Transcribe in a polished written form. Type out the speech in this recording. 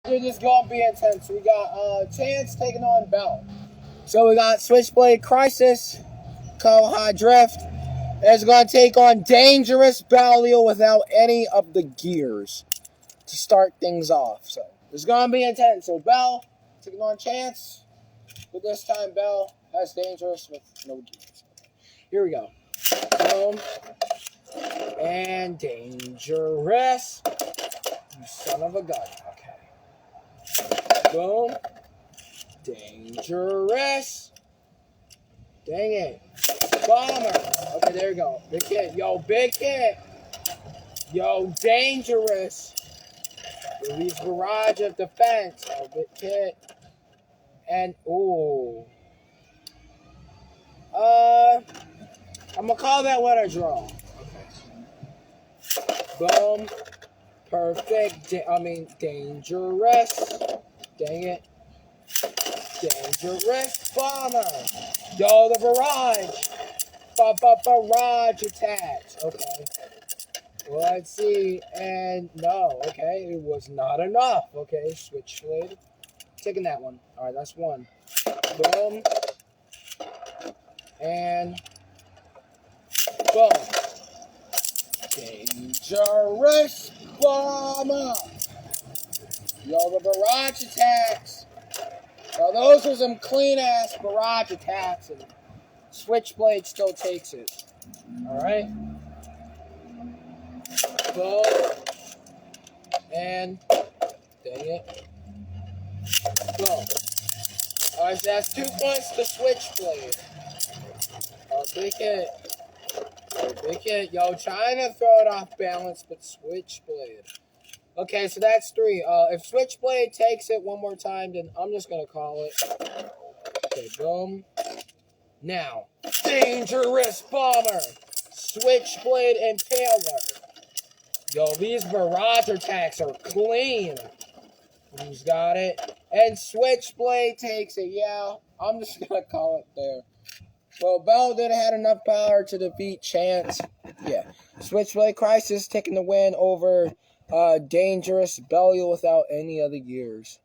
Dude, this is gonna be intense. We got Chance taking on Bell. So we got Switchblade Crysxs, High Drift. It's gonna take on Dangerous Belial without any of the gears to start things off. So it's gonna be intense. So Bell taking on Chance, but this time Bell has Dangerous with no gears. Here we go. Boom. And Dangerous. You son of a gun. Okay. Boom. Dangerous. Dang it. Bomber. Okay, there we go. Big hit. Yo, big hit. Yo, Dangerous. Release Barrage of defense. Oh, big hit. And, ooh. I'm going to call that one a draw. Okay. Boom. Perfect. Dangerous. Dang it. Dangerous Bomber. Yo, the Barrage. Barrage attacks. Okay. Let's see. And no. Okay. It was not enough. Okay. Switchblade. Taking that one. Alright, that's one. Boom. And boom. Dangerous Bomber. Yo, the Barrage attacks. Now, those are some clean-ass Barrage attacks, and Switchblade still takes it. Alright? Boom. And, dang it. Boom. Alright, so that's 2 points to Switchblade. Oh, big hit. Oh, big hit. Yo, trying to throw it off balance, but Switchblade. Okay, so that's 3. If Switchblade takes it one more time, then I'm just going to call it. Okay, boom. Now, Dangerous Bomber. Switchblade Impaler. Yo, these Barrage attacks are clean. Who's got it? And Switchblade takes it. Yeah, I'm just going to call it there. Well, Bell did have enough power to defeat Chance. Yeah. Switchblade Crysxs taking the win over Dangerous Belial without any other gears.